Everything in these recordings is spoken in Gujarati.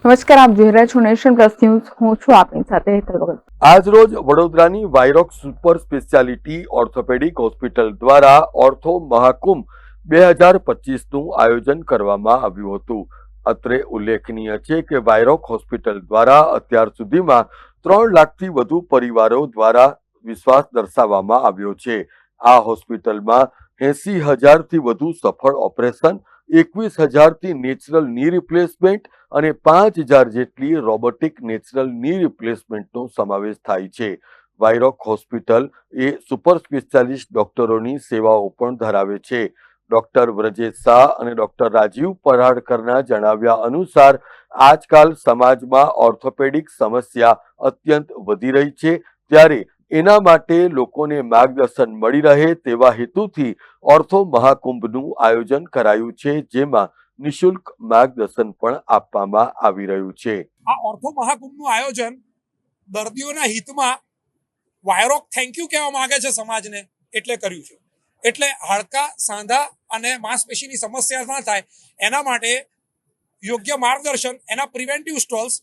નમસ્કાર, આપ જોઈ રહ્યા છો નેશન પ્લસ ન્યૂઝ. હું છું આપની સાથે હેતલ ભગત. આજ રોજ વડોદરાની વાયરોક સુપર સ્પેશિયાલિટી ઓર્થોપેડિક હોસ્પિટલ દ્વારા ઓર્થો મહાકુંભ 2025નું આયોજન કરવામાં આવ્યું હતું. અત્રે ઉલ્લેખનીય છે કે વાયરોક હોસ્પિટલ દ્વારા અત્યાર સુધીમાં 3 લાખથી વધુ પરિવારો દ્વારા વિશ્વાસ દર્શાવવામાં આવ્યો છે. આ હોસ્પિટલમાં 80,000થી વધુ સફળ ઓપરેશન, 21,000થી નેચરલ ની રિપ્લેસમેન્ટ અને 5,000 જેટલી રોબોટિક નેચરલ ની રિપ્લેસમેન્ટનો સમાવેશ થાય છે. વાયરોક હોસ્પિટલ એ સુપર સ્પેશિયાલિસ્ટ ડોક્ટરોની સેવાઓ પણ ધરાવે છે. ડોક્ટર વ્રજેશ શાહ અને ડોક્ટર રાજીવ પરાડકરના જણાવ્યા અનુસાર આજકાલ સમાજમાં ઓર્થોપેડિક સમસ્યા અત્યંત વધી રહી છે, ત્યારે એના માટે લોકોને માર્ગદર્શન મળી રહે તેવા હેતુથી ઓર્થો મહાકુંભનું આયોજન કરાયું છે, જેમાં નિઃશુલ્ક માર્ગદર્શન પણ આપવામાં આવી રહ્યું છે. આ ઓર્થો મહાકુંભનું આયોજન દર્દીઓના હિતમાં વાયરોક થેન્ક યુ કહેવા માંગે છે સમાજને, એટલે કર્યું છે. એટલે હાડકા, સાંધા અને માંસપેશીની સમસ્યા ના થાય એના માટે યોગ્ય માર્ગદર્શન, એના preventive stalls,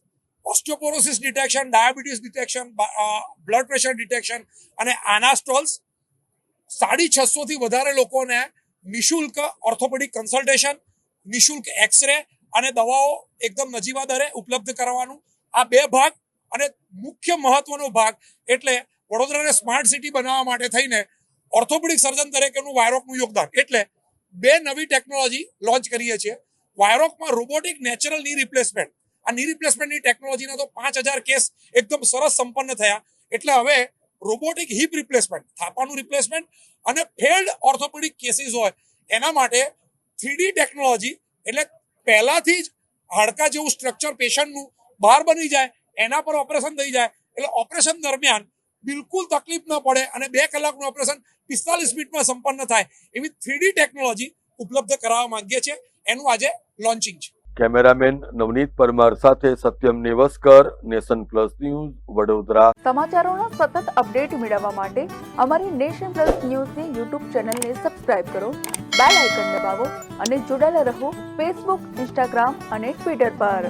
osteoporosis detection, diabetes detection, blood pressure detection અને આના સ્ટોલ્સ 650 થી વધારે લોકોને નિઃશુલ્ક ઓર્થોપેડિક કન્સલ્ટેશન, નિઃશુલ્ક એક્સરે અને દવાઓ એકદમ નજીવા દરે ઉપલબ્ધ કરવાનું. આ 2 ભાગ અને મુખ્ય મહત્વનો ભાગ એટલે વડોદરાને સ્માર્ટ સિટી બનાવવા માટે થઈને ઓર્થોપેડિક સર્જન તરીકેનું વાયરોકનું યોગદાન. એટલે 2 નવી ટેકનોલોજી લોન્ચ કરીએ છીએ. વાયરોકમાં રોબોટિક નેચરલ ની રિપ્લેસમેન્ટ, આ ની રિપ્લેસમેન્ટની ટેકનોલોજીના તો 5,000 કેસ એકદમ સરસ સંપન્ન થયા. એટલે હવે રોબોટિક હિપ રિપ્લેસમેન્ટ, થાપાનું રિપ્લેસમેન્ટ અને ફેલ્ડ ઓર્થોપેડિક કેસીસ હોય એના માટે 3D ટેકનોલોજી, એટલે પહેલાથી જ હાડકા જેવું સ્ટ્રક્ચર પેશન્ટનું બહાર બની જાય, એના પર ઓપરેશન થઈ જાય, એટલે ઓપરેશન દરમિયાન બિલકુલ તકલીફ ન પડે અને 2 કલાકનું ઓપરેશન 45 મિનિટમાં સંપન્ન થાય એવી 3D ટેકનોલોજી ઉપલબ્ધ કરાવવા માંગીએ છીએ. એનું આજે લોન્ચિંગ છે. કેમેરામેન નવનીત પરમાર સાથે Satyam Nevaskar, Nation Plus News, Vadodara. સમાચારોના સતત અપડેટ મેળવવા માટે અમારી નેશન પ્લસ ન્યૂઝની યુટ્યુબ ચેનલને સબસ્ક્રાઇબ કરો, બેલ આઇકન દબાવો અને જોડાયેલા રહો ફેસબુક, ઇન્સ્ટાગ્રામ અને ટ્વિટર પર.